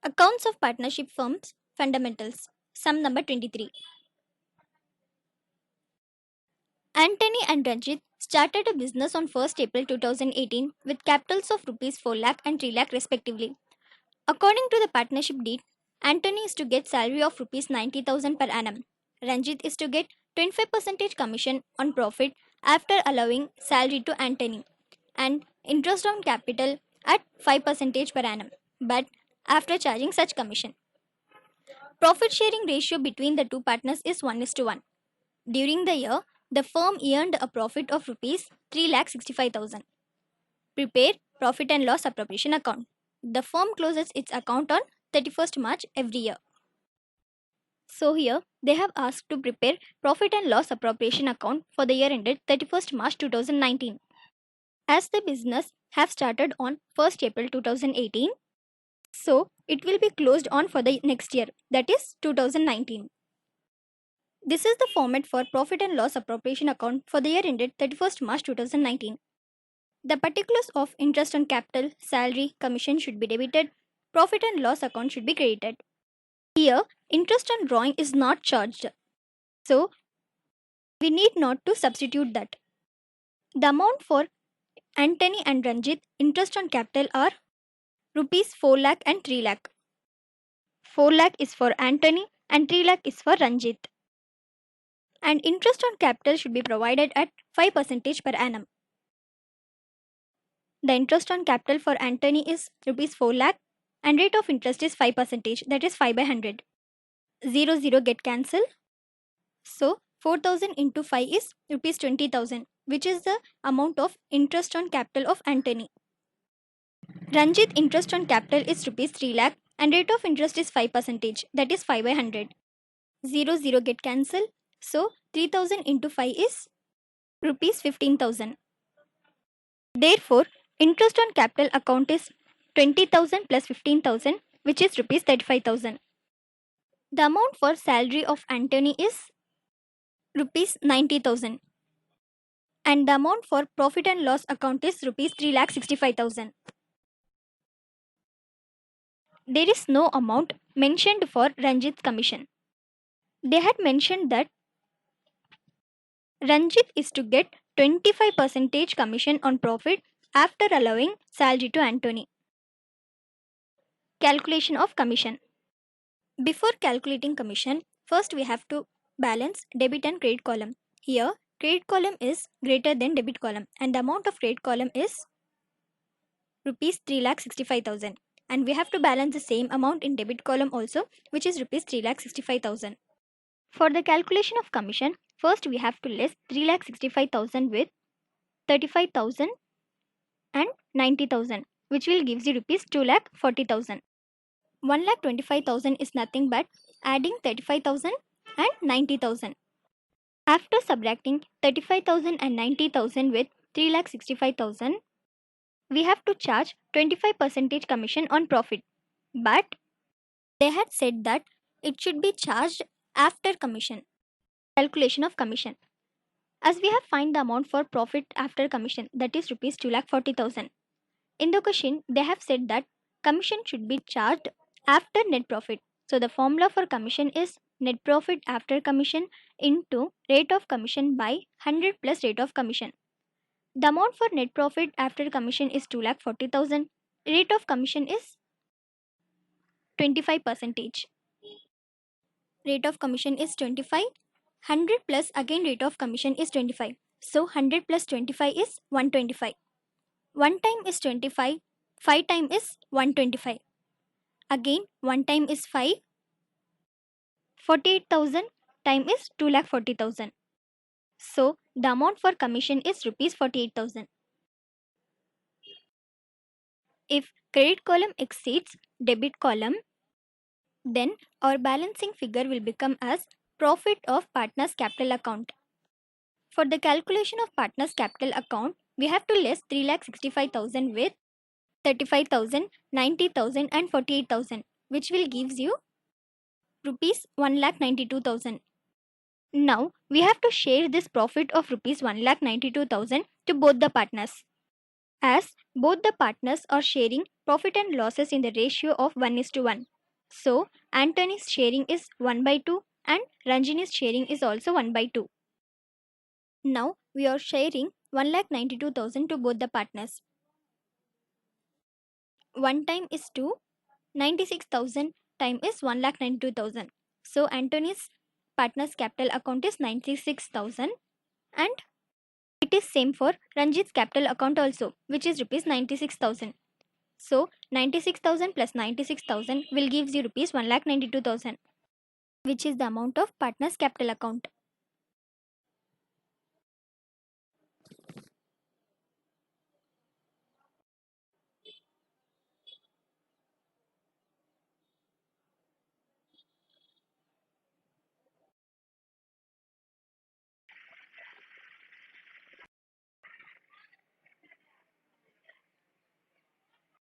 Accounts of partnership firms fundamentals. Sum number 23. Anthony and Ranjit started a business on 1st April 2018 with capitals of rupees 4 lakh and 3 lakh respectively. According to the partnership deed, Anthony is to get salary of rupees 90,000 per annum. Ranjit is to get 25% commission on profit after allowing salary to Anthony and interest on capital at 5% per annum, but after charging such commission. Profit sharing ratio between the two partners is 1:1. During the year, the firm earned a profit of rupees 3,65,000. Prepare profit and loss appropriation account. The firm closes its account on 31st March every year. So here they have asked to prepare profit and loss appropriation account for the year ended 31st March 2019. As the business have started on 1st April 2018, so it will be closed on for the next year, that is 2019. This is the format for profit and loss appropriation account for the year ended 31st March 2019. The particulars of interest on capital, salary, commission should be debited, profit and loss account should be credited. Here, interest on drawing is not charged, so we need not to substitute that. The amount for Anthony and Ranjit interest on capital are rupees 4 lakh and 3 lakh. 4 lakh is for Anthony and 3 lakh is for Ranjit. And interest on capital should be provided at 5% per annum. The interest on capital for Anthony is rupees 4 lakh and rate of interest is 5%, that is 5 by 100. 0 get cancelled. So 4,000 into 5 is rupees 20,000, which is the amount of interest on capital of Anthony. Ranjit interest on capital is rupees 3 lakh and rate of interest is 5%, that is 5 by 100. 0 get cancelled. So 3,000 into 5 is rupees 15,000. Therefore, interest on capital account is 20,000 plus 15,000, which is rupees 35,000. The amount for salary of Anthony is rupees 90,000 and the amount for profit and loss account is rupees 3,65,000. There is no amount mentioned for Ranjit's commission. They had mentioned that Ranjit is to get 25% commission on profit after allowing salary to Anthony. Calculation of commission. Before calculating commission, first we have to balance debit and credit column. Here, credit column is greater than debit column and the amount of credit column is rupees 3,65,000 and we have to balance the same amount in debit column also, which is rupees 3,65,000. For the calculation of commission, first we have to less 3,65,000 with 35,000 and 90,000, which will give you rupees 2,40,000. 1,25,000 is nothing but adding 35,000 and 90,000. After subtracting 35,000 and 90,000 with 3,65,000, we have to charge 25% commission on profit. But they had said that it should be charged after commission. Calculation of commission. As we have find the amount for profit after commission, that is rupees 2,40,000. In the question, they have said that commission should be charged after net profit. So the formula for commission is net profit after commission into rate of commission by 100 plus rate of commission. The amount for net profit after commission is 2,40,000. Rate of commission is 25%. Rate of commission is 25. 100 plus again rate of commission is 25. So 100 plus 25 is 125. 1 time is 25. 5 time is 125. Again 1 time is 5. 48,000 time is 2,40,000. So the amount for commission is rupees 48,000. If credit column exceeds debit column, then our balancing figure will become as profit of partners capital account. For the calculation of partners capital account, we have to less 3,65,000 with 35,000, 90,000 and 48,000, which will gives you rupees 1,92,000. Now we have to share this profit of rupees 1,92,000 to both the partners. As both the partners are sharing profit and losses in the ratio of 1:1. So Antony's sharing is 1/2 and Ranjini's sharing is also 1/2. Now we are sharing 1,92,000 to both the partners. 1 time is 2, 96,000 time is 1,92,000. So Antony's partner's capital account is 96,000 and it is same for Ranjit's capital account also, which is rupees 96,000. So 96,000 plus 96,000 will gives you rupees 1,92,000, which is the amount of partner's capital account.